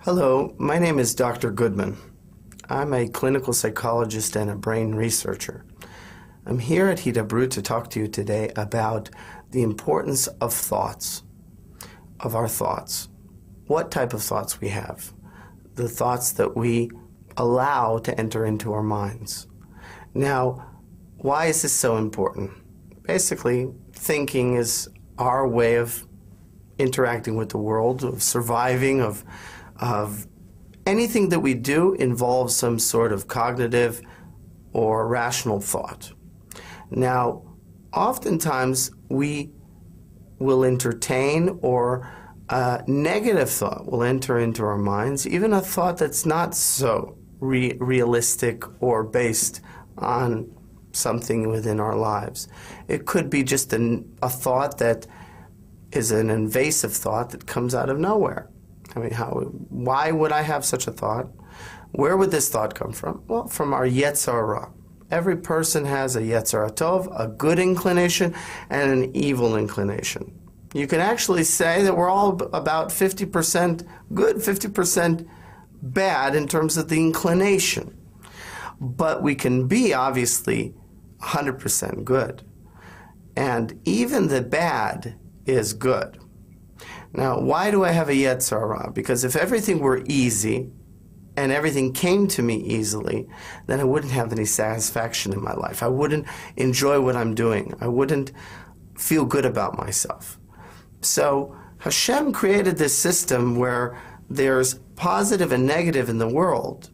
Hello, my name is Dr. Goodman. I'm a clinical psychologist and a brain researcher. I'm here at Hebrew to talk to you today about the importance of thoughts, of our thoughts. What type of thoughts we have, the thoughts that we allow to enter into our minds. Now, why is this so important? Basically, thinking is our way of interacting with the world, of surviving, of anything that we do involves some sort of cognitive or rational thought. Now, oftentimes we will entertain or a negative thought will enter into our minds, even a thought that's not so realistic or based on something within our lives. It could be just a thought that is an invasive thought that comes out of nowhere. I mean, why would I have such a thought? Where would this thought come from? Well, from our yetzer hara. Every person has a yetzer hara tov, a good inclination, and an evil inclination. You can actually say that we're all about 50% good, 50% bad in terms of the inclination. But we can be, obviously, 100% good. And even the bad is good. Now, why do I have a yetzer hara? Because if everything were easy and everything came to me easily, then I wouldn't have any satisfaction in my life. I wouldn't enjoy what I'm doing. I wouldn't feel good about myself. So Hashem created this system where there's positive and negative in the world.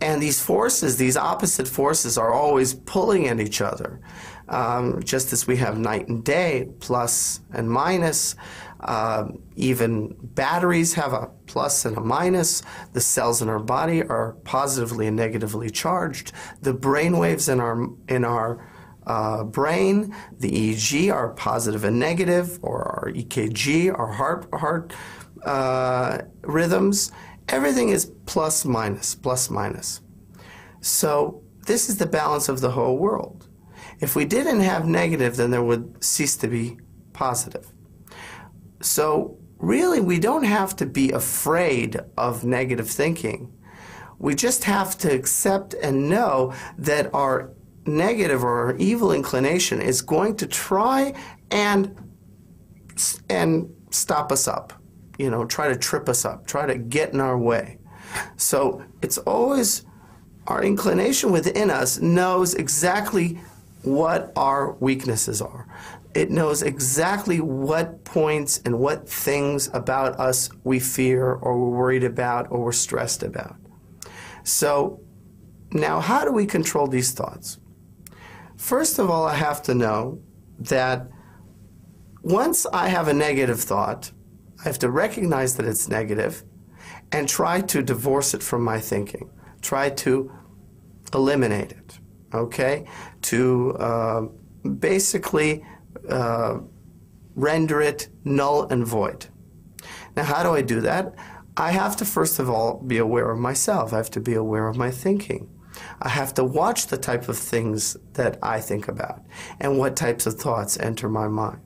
And these forces, these opposite forces, are always pulling at each other. Just as we have night and day, plus and minus. Even batteries have a plus and a minus. The cells in our body are positively and negatively charged. The brain waves in our brain, the EEG, are positive and negative, or our EKG, our heart rhythms. Everything is plus minus, plus minus. So this is the balance of the whole world. If we didn't have negative, then there would cease to be positive. So really, we don't have to be afraid of negative thinking. We just have to accept and know that our negative or our evil inclination is going to try and stop us up, try to trip us up, try to get in our way. So it's always our inclination within us knows exactly what our weaknesses are. It knows exactly what points and what things about us we fear or we're worried about or we're stressed about. So now, how do we control these thoughts? First of all, I have to know that once I have a negative thought, I have to recognize that it's negative and try to divorce it from my thinking. Try to eliminate it, okay? To basically render it null and void. Now, how do I do that? I have to, first of all, be aware of myself. I have to be aware of my thinking. I have to watch the type of things that I think about and what types of thoughts enter my mind.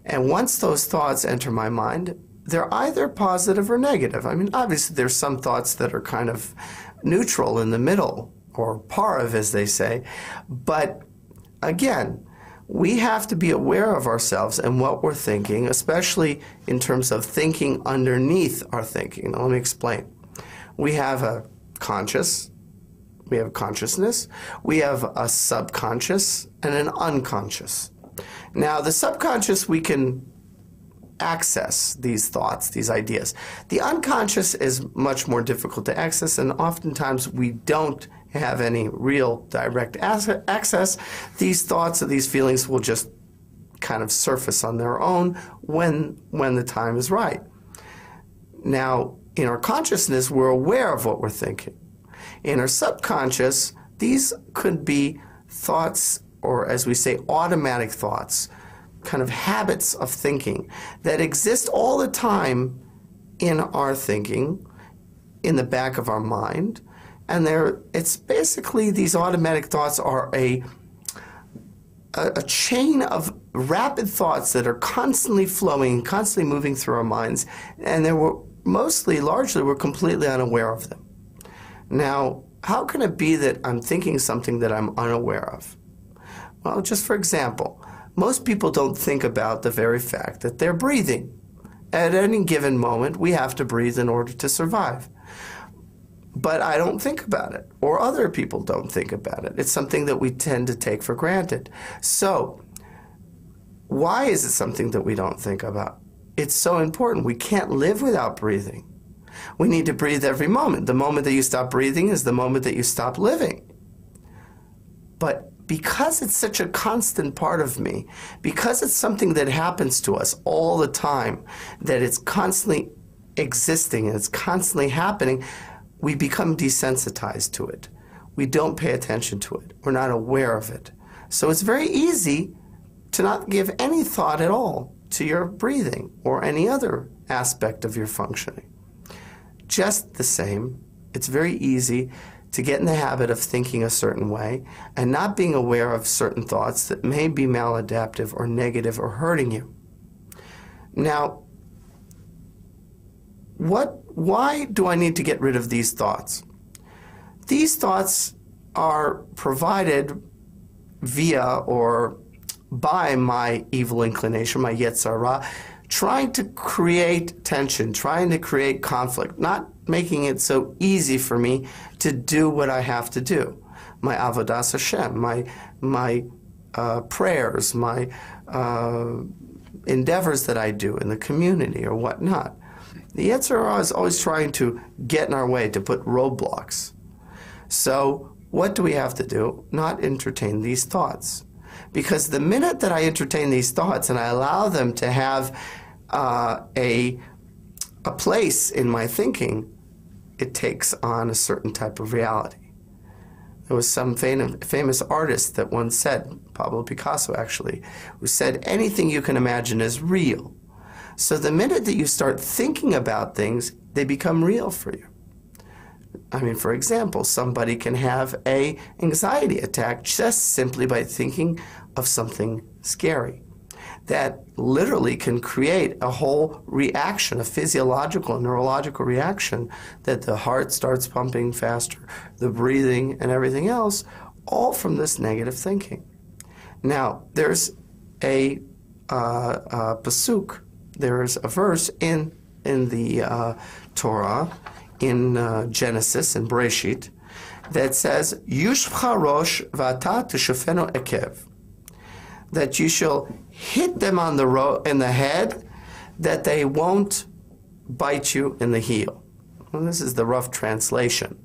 And once those thoughts enter my mind, they're either positive or negative. I mean, obviously, there's some thoughts that are kind of neutral in the middle, or parav, as they say. But again, we have to be aware of ourselves and what we're thinking, especially in terms of thinking underneath our thinking. Now, let me explain. We have a conscious, we have consciousness, we have a subconscious, and an unconscious. Now, the subconscious, we can access these thoughts, these ideas. The unconscious is much more difficult to access, and oftentimes we don't have any real direct access. These thoughts or these feelings will just kind of surface on their own when the time is right. Now, in our consciousness, we're aware of what we're thinking. In our subconscious, these could be thoughts, or as we say, automatic thoughts, kind of habits of thinking that exist all the time in our thinking, in the back of our mind. And it's basically, these automatic thoughts are a chain of rapid thoughts that are constantly flowing, constantly moving through our minds, and largely, we're completely unaware of them. Now, how can it be that I'm thinking something that I'm unaware of? Well, just for example, most people don't think about the very fact that they're breathing. At any given moment, we have to breathe in order to survive. But I don't think about it, or other people don't think about it. It's something that we tend to take for granted. So, why is it something that we don't think about? It's so important. We can't live without breathing. We need to breathe every moment. The moment that you stop breathing is the moment that you stop living. But because it's such a constant part of me, because it's something that happens to us all the time, that it's constantly existing and it's constantly happening, we become desensitized to it. We don't pay attention to it. We're not aware of it. So it's very easy to not give any thought at all to your breathing or any other aspect of your functioning. Just the same, it's very easy to get in the habit of thinking a certain way and not being aware of certain thoughts that may be maladaptive or negative or hurting you. Now, why do I need to get rid of these thoughts? These thoughts are provided via or by my evil inclination, my Yetzer Hara, trying to create tension, trying to create conflict, not making it so easy for me to do what I have to do. My avodas Hashem, my prayers, my endeavors that I do in the community or whatnot. The Yetzer Hara is always trying to get in our way, to put roadblocks. So what do we have to do? Not entertain these thoughts. Because the minute that I entertain these thoughts and I allow them to have a place in my thinking, it takes on a certain type of reality. There was some famous artist that once said, Pablo Picasso actually, who said, anything you can imagine is real. So the minute that you start thinking about things, they become real for you. I mean, for example, somebody can have an anxiety attack just simply by thinking of something scary. That literally can create a whole reaction, a physiological, neurological reaction, that the heart starts pumping faster, the breathing and everything else, all from this negative thinking. Now, there's a pasuk, there's a verse in the Torah, in Genesis, in Bereshit, that says, Yushcha rosh v'ata teshufenu ekev, that you shall hit them on in the head, that they won't bite you in the heel. Well, this is the rough translation.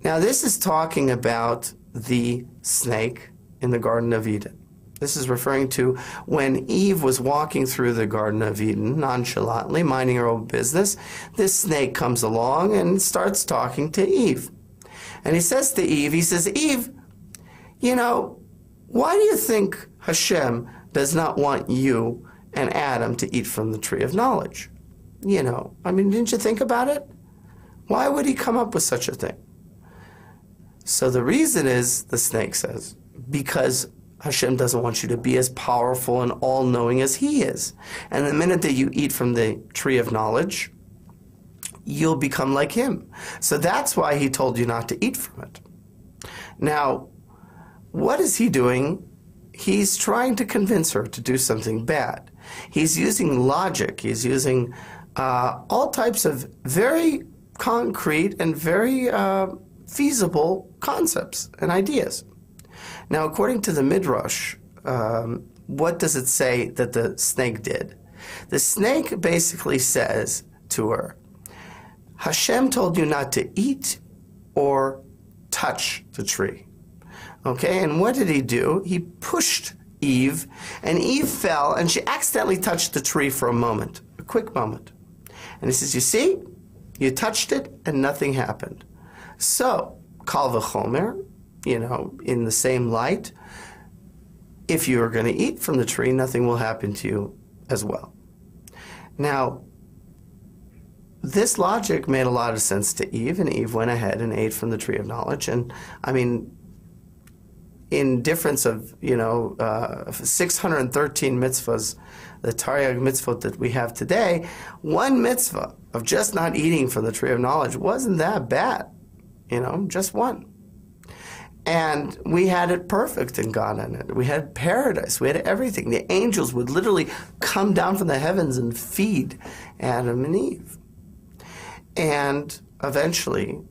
Now, this is talking about the snake in the Garden of Eden. This is referring to when Eve was walking through the Garden of Eden nonchalantly, minding her own business. This snake comes along and starts talking to Eve. And he says to Eve, he says, Eve, you know, why do you think Hashem does not want you and Adam to eat from the tree of knowledge? You know, I mean, didn't you think about it? Why would he come up with such a thing? So the reason is, the snake says, because Hashem doesn't want you to be as powerful and all-knowing as he is. And the minute that you eat from the tree of knowledge, you'll become like him. So that's why he told you not to eat from it. Now, what is he doing? He's trying to convince her to do something bad. He's using logic. He's using all types of very concrete and very feasible concepts and ideas. Now, according to the Midrash, what does it say that the snake did? The snake basically says to her, Hashem told you not to eat or touch the tree. Okay, and what did he do? He pushed Eve, and Eve fell, and she accidentally touched the tree for a moment, a quick moment. And he says, you see, you touched it, and nothing happened. So, kal v'chomer, you know, in the same light, if you are going to eat from the tree, nothing will happen to you as well. Now, this logic made a lot of sense to Eve, and Eve went ahead and ate from the tree of knowledge. And, I mean, in difference of, 613 mitzvahs, the Taryag mitzvot that we have today, one mitzvah of just not eating from the tree of knowledge wasn't that bad, just one. And we had it perfect in God in it. We had paradise. We had everything. The angels would literally come down from the heavens and feed Adam and Eve. And eventually,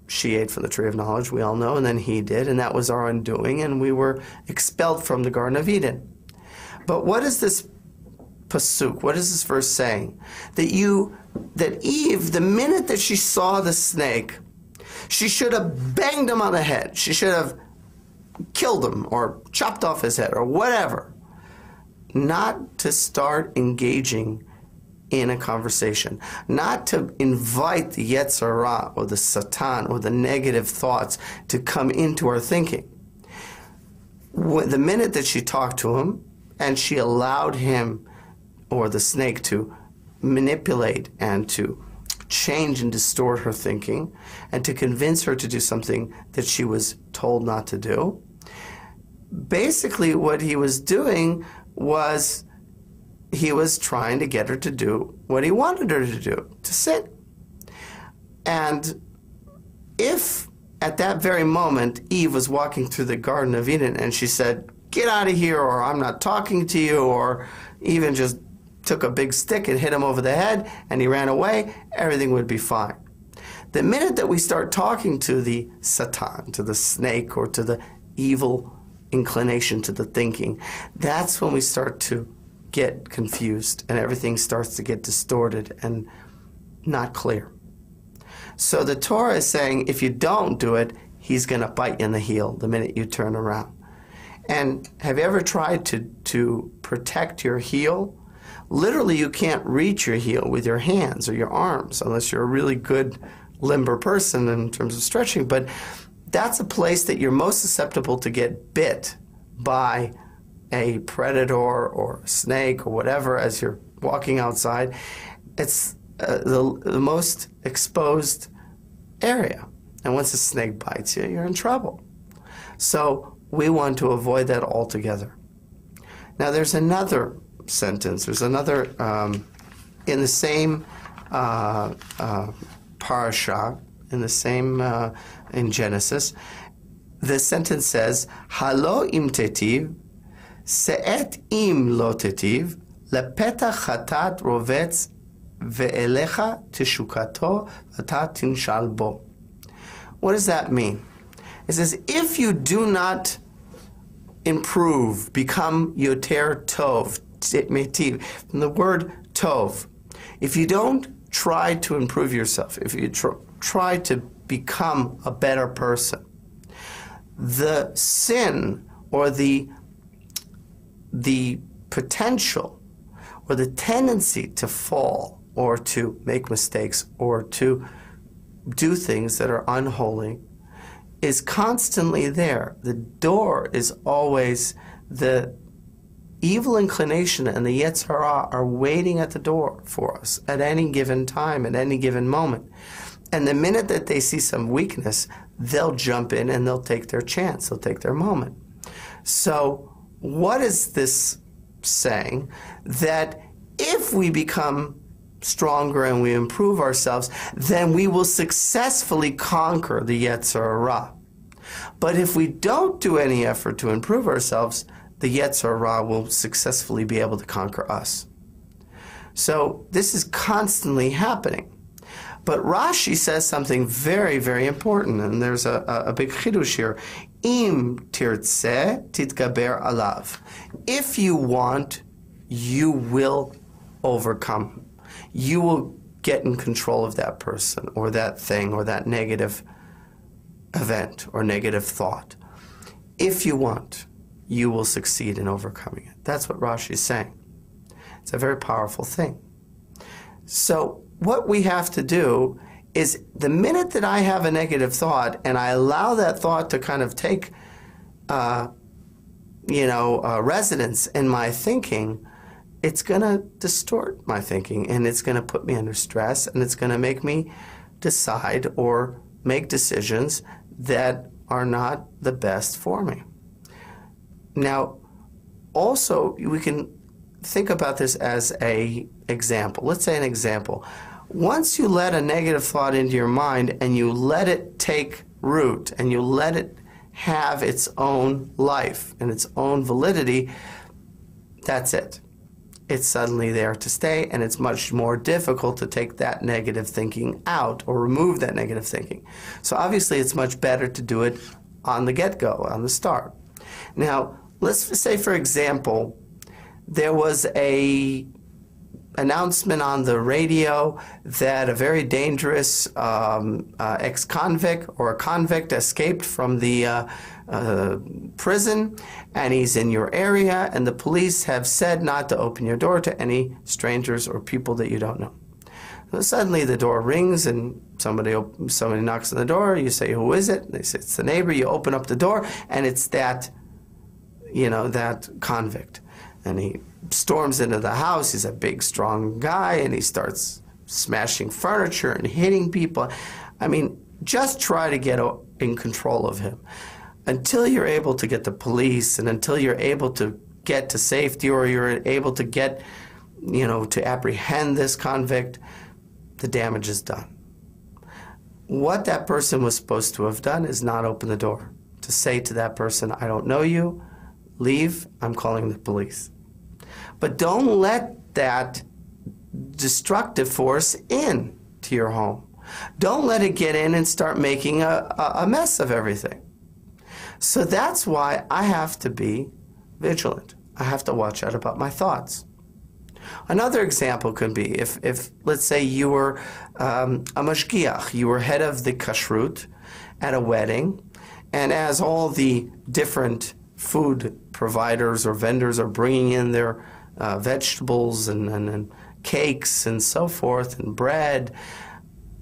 she ate from the tree of knowledge, we all know, and then he did, and that was our undoing, and we were expelled from the Garden of Eden. But what is this pasuk? What is this verse saying? That Eve, the minute that she saw the snake, she should have banged him on the head. She should have killed him or chopped off his head or whatever. Not to start engaging in a conversation. Not to invite the Yetzer Hara or the Satan or the negative thoughts to come into our thinking. The minute that she talked to him and she allowed him or the snake to manipulate and to change and distort her thinking and to convince her to do something that she was told not to do, basically what he was doing was he was trying to get her to do what he wanted her to do, to sin. And if at that very moment Eve was walking through the Garden of Eden and she said, "Get out of here," or "I'm not talking to you," or even just took a big stick and hit him over the head and he ran away, everything would be fine. The minute that we start talking to the Satan, to the snake, or to the evil inclination, to the thinking, that's when we start to get confused and everything starts to get distorted and not clear. So the Torah is saying if you don't do it, he's going to bite you in the heel the minute you turn around. And have you ever tried to protect your heel? Literally, you can't reach your heel with your hands or your arms unless you're a really good, limber person in terms of stretching. But that's a place that you're most susceptible to get bit by a predator or a snake or whatever as you're walking outside. It's the most exposed area. And once a snake bites you, you're in trouble. So we want to avoid that altogether. Now there's another sentence. There's another, in the same parasha, in the same, in Genesis, the sentence says, "Halo im tetiv, se'et im lo tetiv, lepetach chatat rovetz ve'elecha teshukato v'ata tinshal bo." What does that mean? It says, if you do not improve, become yoter tov, metiv, from the word tov, if you don't try to improve yourself, if you try to become a better person, the sin or the potential or the tendency to fall or to make mistakes or to do things that are unholy is constantly there. The door is always, the evil inclination and the Yetzer Hara are waiting at the door for us at any given time, at any given moment. And the minute that they see some weakness, they'll jump in and they'll take their chance, they'll take their moment. So what is this saying? That if we become stronger and we improve ourselves, then we will successfully conquer the Yetzer Hara. But if we don't do any effort to improve ourselves, the Yetzer Hara will successfully be able to conquer us. So this is constantly happening. But Rashi says something very, very important, and there's a big chidush here. Im tirtzeh titgaber alav. If you want, you will overcome. You will get in control of that person or that thing or that negative event or negative thought. If you want, you will succeed in overcoming it. That's what Rashi is saying. It's a very powerful thing. So what we have to do is the minute that I have a negative thought and I allow that thought to kind of take residence in my thinking, it's going to distort my thinking and it's going to put me under stress and it's going to make me decide or make decisions that are not the best for me. Now, also, we can think about this as an example. Let's say an example. Once you let a negative thought into your mind and you let it take root and you let it have its own life and its own validity, that's it. It's suddenly there to stay, and it's much more difficult to take that negative thinking out or remove that negative thinking. So obviously it's much better to do it on the get-go, on the start. Now, let's say, for example, there was a announcement on the radio that a very dangerous ex-convict or a convict escaped from the prison, and he's in your area, and the police have said not to open your door to any strangers or people that you don't know. So suddenly the door rings and somebody knocks on the door. You say, "Who is it?" They say, "It's the neighbor." You open up the door, and it's that, that convict. And he storms into the house. He's a big, strong guy, and he starts smashing furniture and hitting people. I mean, just try to get in control of him. Until you're able to get the police, and until you're able to get to safety, or you're able to get, to apprehend this convict, the damage is done. What that person was supposed to have done is not open the door. To say to that person, "I don't know you, leave, I'm calling the police." But don't let that destructive force in to your home. Don't let it get in and start making a mess of everything. So that's why I have to be vigilant. I have to watch out about my thoughts. Another example could be if let's say you were a mashgiach, you were head of the kashrut at a wedding, and as all the different food providers or vendors are bringing in their vegetables and cakes and so forth and bread,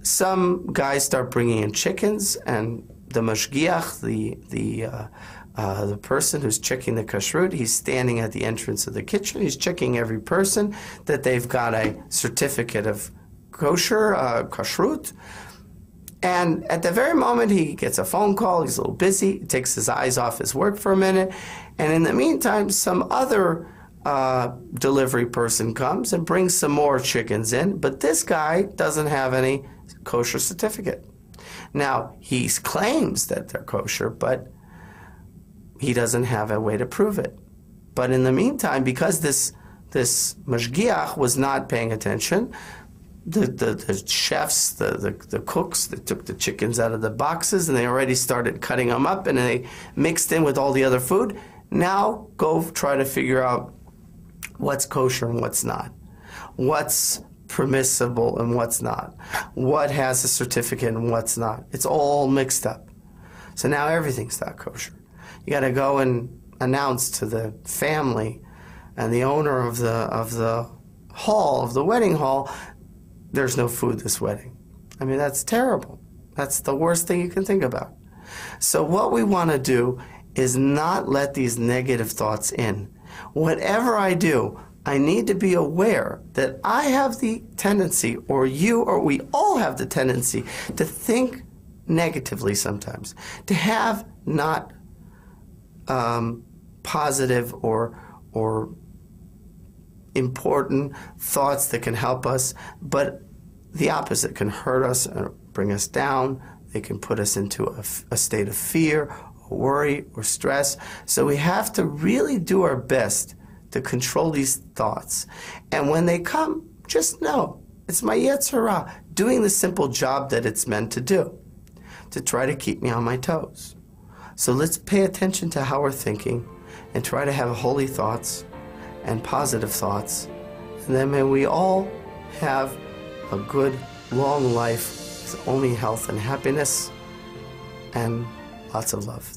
some guys start bringing in chickens, and the mashgiach, the person who's checking the kashrut, he's standing at the entrance of the kitchen. He's checking every person that they've got a certificate of kosher, kashrut. And at the very moment he gets a phone call, he's a little busy, he takes his eyes off his work for a minute, and in the meantime some other delivery person comes and brings some more chickens in, but this guy doesn't have any kosher certificate. Now, he claims that they're kosher, but he doesn't have a way to prove it. But in the meantime, because this mashgiach was not paying attention, the chefs, the cooks, they took the chickens out of the boxes and they already started cutting them up and they mixed in with all the other food. Now go try to figure out what's kosher and what's not. What's permissible and what's not. What has a certificate and what's not. It's all mixed up. So now everything's not kosher. You got to go and announce to the family and the owner of the hall, of the wedding hall, there's no food this wedding. I mean, that's terrible. That's the worst thing you can think about. So what we want to do is not let these negative thoughts in. Whatever I do, I need to be aware that I have the tendency, or you, or we all have the tendency to think negatively sometimes, to have not positive or important thoughts that can help us, but the opposite can hurt us and bring us down. They can put us into a state of fear, or worry, or stress. So we have to really do our best to control these thoughts. And when they come, just know it's my Yetzer Hara doing the simple job that it's meant to do, to try to keep me on my toes. So let's pay attention to how we're thinking and try to have holy thoughts and positive thoughts. And then may we all have a good, long life with only health and happiness and lots of love.